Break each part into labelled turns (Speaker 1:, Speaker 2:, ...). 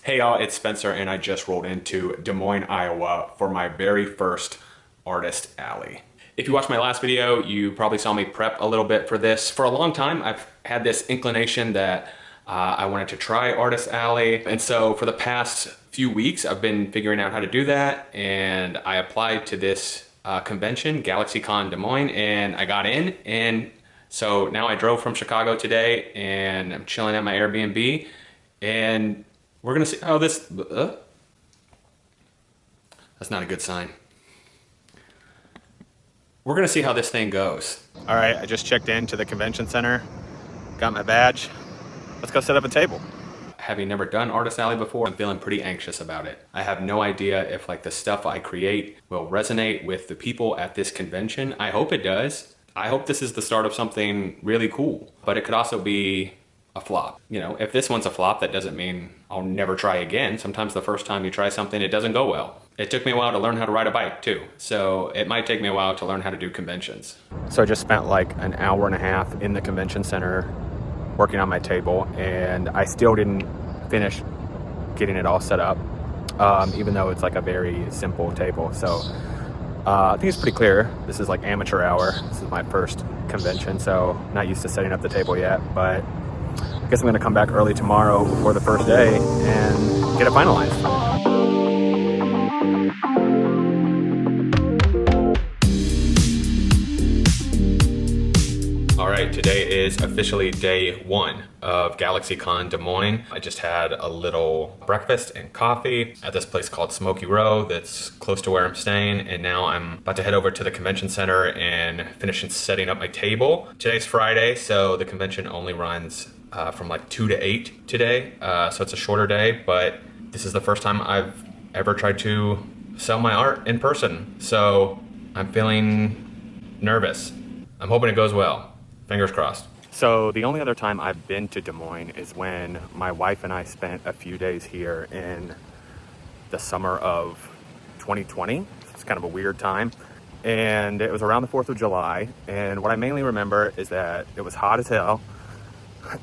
Speaker 1: Hey y'all, it's Spencer and I just rolled into Des Moines, Iowa for my very first artist alley. If you watched my last video, you probably saw me prep a little bit for this. For a long time, I've had this inclination that I wanted to try artist alley. And so for the past few weeks, I've been figuring out how to do that. And I applied to this convention, GalaxyCon Des Moines, and I got in. And so now I drove from Chicago today and I'm chilling at my Airbnb. And we're gonna see how this, that's not a good sign. We're gonna see how this thing goes. All right, I just checked into the convention center, got my badge. Let's go set up a table. Having never done Artist Alley before, I'm feeling pretty anxious about it. I have no idea if like the stuff I create will resonate with the people at this convention. I hope it does. I hope this is the start of something really cool, but it could also be a flop. You know, if this one's a flop, that doesn't mean I'll never try again. Sometimes the first time you try something, it doesn't go well. It took me a while to learn how to ride a bike too. So it might take me a while to learn how to do conventions. So I just spent like an hour and a half in the convention center working on my table, and I still didn't finish getting it all set up, even though it's like a very simple table. So I think it's pretty clear. This is like amateur hour. This is my first convention, so not used to setting up the table yet, but I guess I'm gonna come back early tomorrow before the first day and get it finalized. All right, today is officially day one of GalaxyCon Des Moines. I just had a little breakfast and coffee at this place called Smoky Row that's close to where I'm staying, and now I'm about to head over to the convention center and finish setting up my table. Today's Friday, so the convention only runs from like 2 to 8 today, so it's a shorter day, but this is the first time I've ever tried to sell my art in person, so I'm feeling nervous. I'm hoping it goes well. Fingers crossed. So the only other time I've been to Des Moines is when my wife and I spent a few days here in the summer of 2020. It's kind of a weird time. And it was around the 4th of July. And what I mainly remember is that it was hot as hell.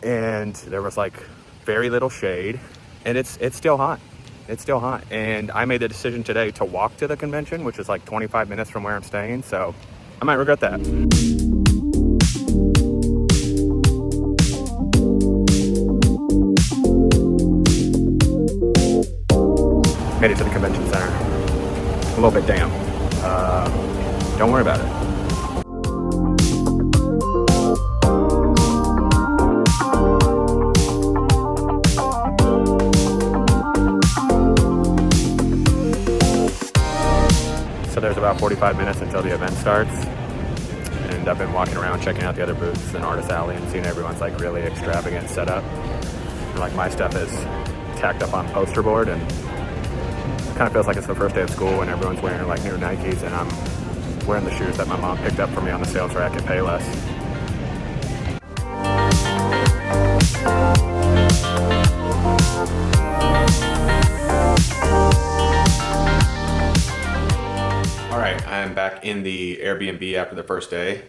Speaker 1: And there was like very little shade. And it's still hot. It's still hot. And I made the decision today to walk to the convention, which is like 25 minutes from where I'm staying. So I might regret that. Made it to the convention center. A little bit damp. Don't worry about it. So there's about 45 minutes until the event starts. And I've been walking around checking out the other booths in Artist Alley and seeing everyone's like really extravagant setup. And like my stuff is tacked up on poster board, and kind of feels like it's the first day of school and everyone's wearing like new Nikes, and I'm wearing the shoes that my mom picked up for me on the sales rack at Payless. All right, I'm back in the Airbnb after the first day,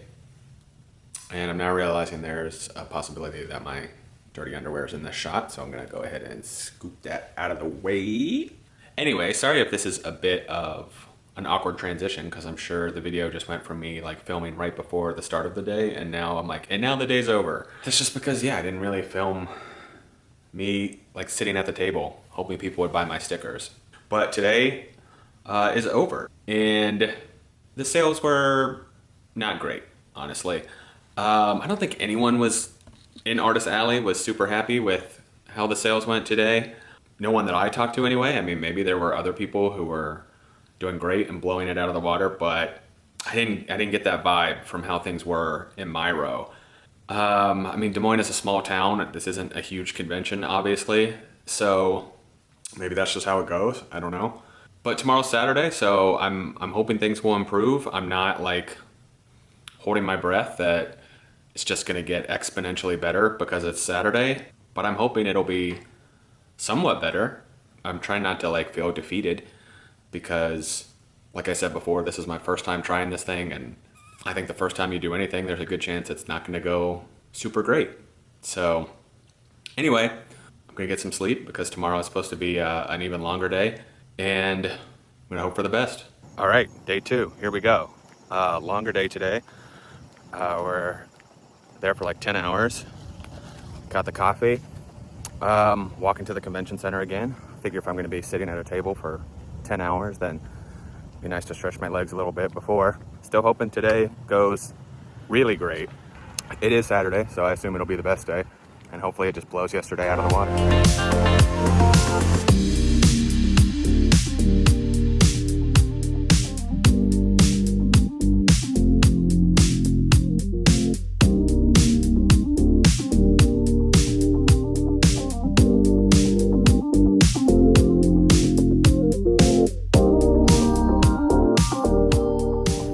Speaker 1: and I'm now realizing there's a possibility that my dirty underwear is in this shot, so I'm gonna go ahead and scoop that out of the way. Anyway, sorry if this is a bit of an awkward transition, because I'm sure the video just went from me like filming right before the start of the day, and now I'm like, and now the day's over. It's just because, yeah, I didn't really film me like sitting at the table hoping people would buy my stickers. But today is over, and the sales were not great, honestly. I don't think anyone was in Artist Alley was super happy with how the sales went today. No one that I talked to anyway. I mean, maybe there were other people who were doing great and blowing it out of the water, but I didn't get that vibe from how things were in my row. I mean, Des Moines is a small town. This isn't a huge convention, obviously. So maybe that's just how it goes. I don't know. But tomorrow's Saturday, so I'm hoping things will improve. I'm not like holding my breath that it's just gonna get exponentially better because it's Saturday, but I'm hoping it'll be somewhat better. I'm trying not to like feel defeated because, like I said before, this is my first time trying this thing, and I think the first time you do anything, there's a good chance it's not gonna go super great. So anyway, gonna get some sleep because tomorrow is supposed to be an even longer day, and I'm gonna hope for the best. All right, day 2, here we go. Longer day today. We're there for like 10 hours. Got the coffee. Walking to the convention center again. Figure if I'm gonna be sitting at a table for 10 hours, then it'd be nice to stretch my legs a little bit before. Still hoping today goes really great. It is Saturday, so I assume it'll be the best day. And hopefully it just blows yesterday out of the water.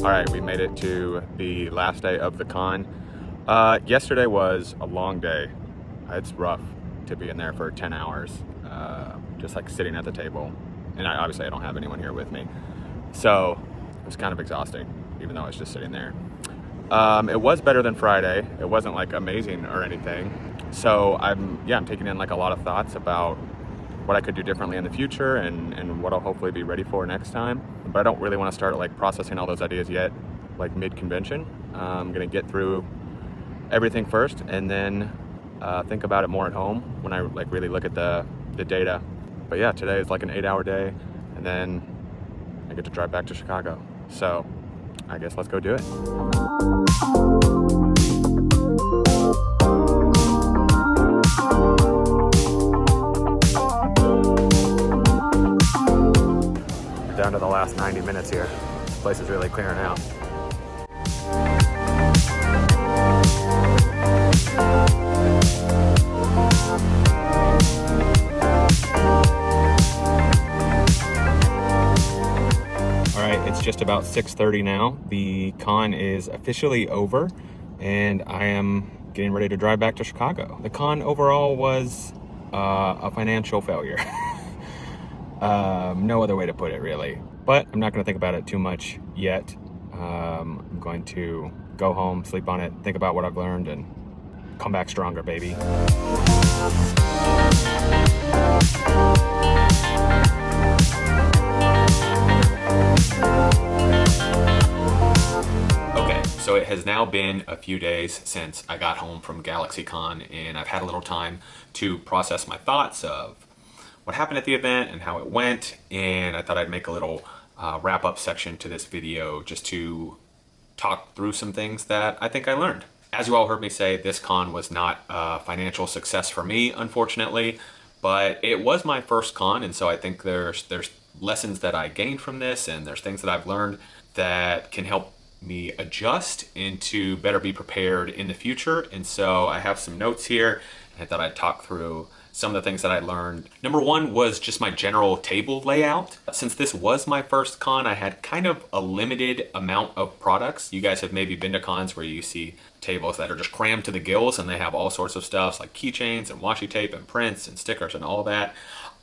Speaker 1: All right, we made it to the last day of the con. Yesterday was a long day. It's rough to be in there for 10 hours, just like sitting at the table. And obviously I don't have anyone here with me. So it was kind of exhausting, even though I was just sitting there. It was better than Friday. It wasn't like amazing or anything. So I'm taking in like a lot of thoughts about what I could do differently in the future and what I'll hopefully be ready for next time. But I don't really want to start like processing all those ideas yet, like mid-convention. I'm gonna get through everything first and then think about it more at home when I like really look at the data. But yeah, today is like an 8-hour day and then I get to drive back to Chicago. So I guess let's go do it. Down to the last 90 minutes here. This place is really clearing out. All right, it's just about 6:30 now. The con is officially over and I am getting ready to drive back to Chicago. The con overall was a financial failure. No other way to put it, really. But I'm not going to think about it too much yet. I'm going to go home, sleep on it, think about what I've learned, and come back stronger, baby. Okay, so it has now been a few days since I got home from GalaxyCon, and I've had a little time to process my thoughts of what happened at the event and how it went, and I thought I'd make a little wrap-up section to this video just to talk through some things that I think I learned. As you all heard me say, this con was not a financial success for me, unfortunately, but it was my first con, and so I think there's lessons that I gained from this, and there's things that I've learned that can help me adjust and to better be prepared in the future. And so I have some notes here, and I thought I'd talk through some of the things that I learned. Number one was just my general table layout. Since this was my first con, I had kind of a limited amount of products. You guys have maybe been to cons where you see tables that are just crammed to the gills and they have all sorts of stuff like keychains and washi tape and prints and stickers and all that.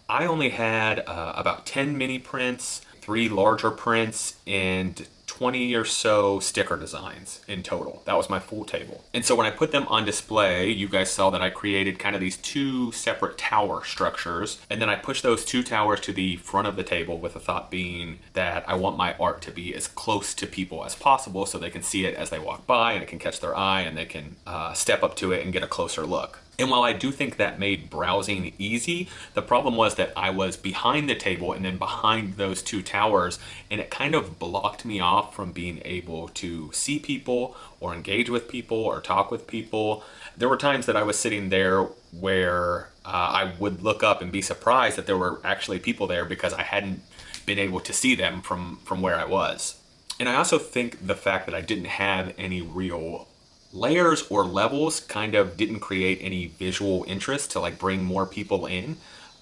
Speaker 1: I only had about 10 mini prints, 3 larger prints, and 20 or so sticker designs in total. That was my full table. And so when I put them on display, you guys saw that I created kind of these 2 separate tower structures. And then I pushed those 2 towers to the front of the table with the thought being that I want my art to be as close to people as possible so they can see it as they walk by and it can catch their eye and they can step up to it and get a closer look. And while I do think that made browsing easy, the problem was that I was behind the table and then behind those 2 towers, and it kind of blocked me off from being able to see people or engage with people or talk with people. There were times that I was sitting there where I would look up and be surprised that there were actually people there because I hadn't been able to see them from where I was. And I also think the fact that I didn't have any real layers or levels kind of didn't create any visual interest to like bring more people in.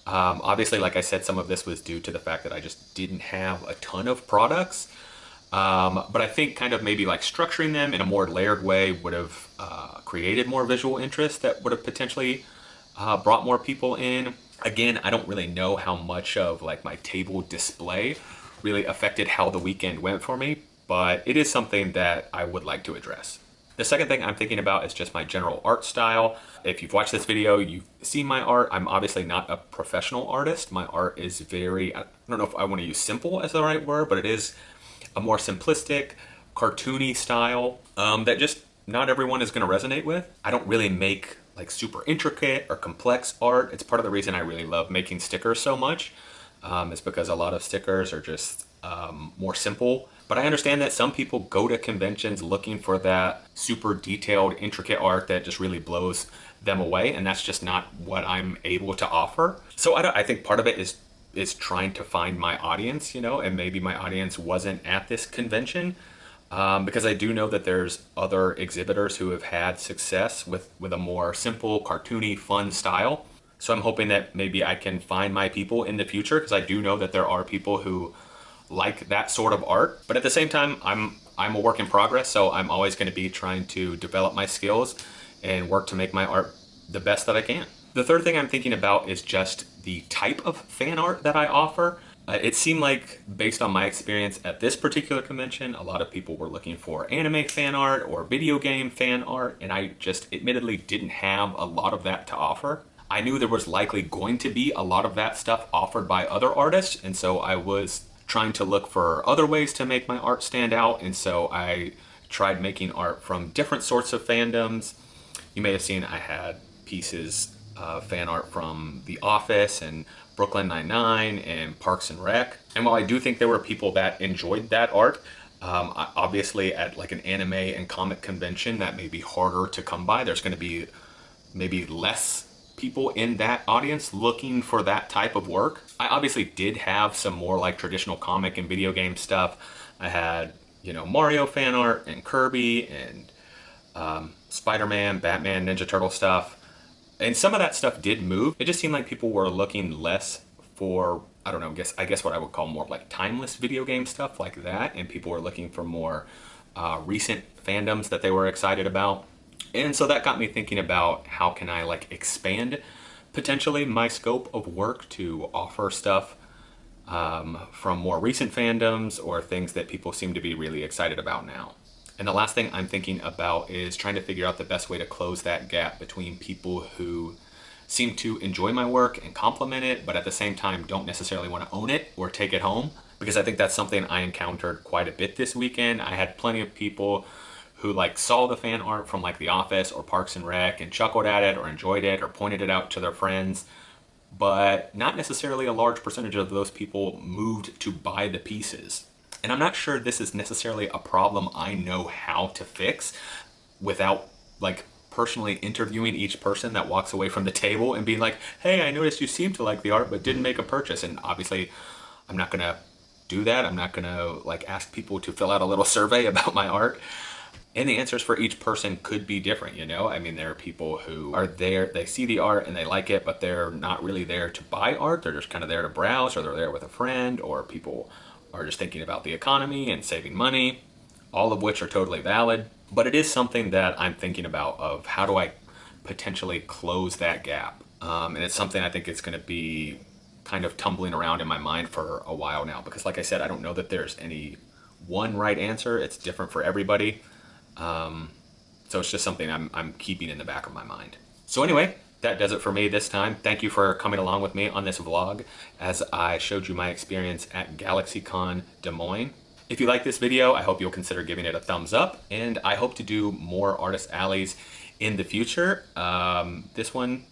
Speaker 1: Obviously, like I said, some of this was due to the fact that I just didn't have a ton of products. But I think kind of maybe like structuring them in a more layered way would have created more visual interest that would have potentially brought more people in. Again, I don't really know how much of like my table display really affected how the weekend went for me, but it is something that I would like to address. The second thing I'm thinking about is just my general art style. If you've watched this video, you've seen my art. I'm obviously not a professional artist. My art is very, I don't know if I want to use simple as the right word, but it is a more simplistic, cartoony style that just not everyone is going to resonate with. I don't really make like super intricate or complex art. It's part of the reason I really love making stickers so much. It's because a lot of stickers are just more simple. But I understand that some people go to conventions looking for that super detailed, intricate art that just really blows them away, and that's just not what I'm able to offer. So I think part of it is trying to find my audience, you know, and maybe my audience wasn't at this convention. Because I do know that there's other exhibitors who have had success with a more simple, cartoony, fun style. So I'm hoping that maybe I can find my people in the future, because I do know that there are people who like that sort of art. But at the same time, I'm a work in progress, so I'm always going to be trying to develop my skills and work to make my art the best that I can. The third thing I'm thinking about is just the type of fan art that I offer. It seemed like, based on my experience at this particular convention, a lot of people were looking for anime fan art or video game fan art, and I just admittedly didn't have a lot of that to offer. I knew there was likely going to be a lot of that stuff offered by other artists, and so I was trying to look for other ways to make my art stand out, and so I tried making art from different sorts of fandoms. You may have seen I had pieces of fan art from The Office and Brooklyn Nine-Nine and Parks and Rec. And while I do think there were people that enjoyed that art, obviously at like an anime and comic convention that may be harder to come by. There's going to be maybe less people in that audience looking for that type of work. I obviously did have some more like traditional comic and video game stuff. I had, you know, Mario fan art and Kirby and Spider-Man, Batman, Ninja Turtle stuff. And some of that stuff did move. It just seemed like people were looking less for, I don't know, I guess what I would call more like timeless video game stuff like that. And people were looking for more recent fandoms that they were excited about. And so that got me thinking about how can I like expand potentially my scope of work to offer stuff from more recent fandoms or things that people seem to be really excited about now. And the last thing I'm thinking about is trying to figure out the best way to close that gap between people who seem to enjoy my work and compliment it, but at the same time don't necessarily want to own it or take it home. Because I think that's something I encountered quite a bit this weekend. I had plenty of people who like saw the fan art from like The Office or Parks and Rec and chuckled at it or enjoyed it or pointed it out to their friends, but not necessarily a large percentage of those people moved to buy the pieces. And I'm not sure this is necessarily a problem I know how to fix without like personally interviewing each person that walks away from the table and being like, hey, I noticed you seem to like the art but didn't make a purchase. And obviously I'm not gonna do that. I'm not gonna like ask people to fill out a little survey about my art. And the answers for each person could be different, you know? I mean, there are people who are there, they see the art and they like it, but they're not really there to buy art. They're just kind of there to browse, or they're there with a friend, or people are just thinking about the economy and saving money, all of which are totally valid. But it is something that I'm thinking about of how do I potentially close that gap? And it's something I think it's gonna be kind of tumbling around in my mind for a while now, because like I said, I don't know that there's any one right answer. It's different for everybody. So it's just something I'm keeping in the back of my mind. So anyway, that does it for me this time. Thank you for coming along with me on this vlog as I showed you my experience at GalaxyCon Des Moines. If you like this video, I hope you'll consider giving it a thumbs up, and I hope to do more Artist Alleys in the future. This one,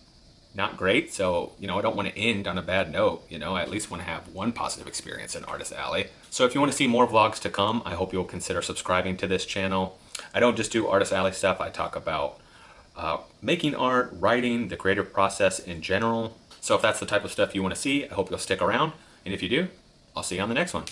Speaker 1: not great, so you know, I don't want to end on a bad note. You know, I at least want to have one positive experience in Artist Alley. So if you want to see more vlogs to come, I hope you'll consider subscribing to this channel. I don't just do Artist Alley stuff. I talk about making art, writing, the creative process in general. So if that's the type of stuff you want to see, I hope you'll stick around. And if you do, I'll see you on the next one.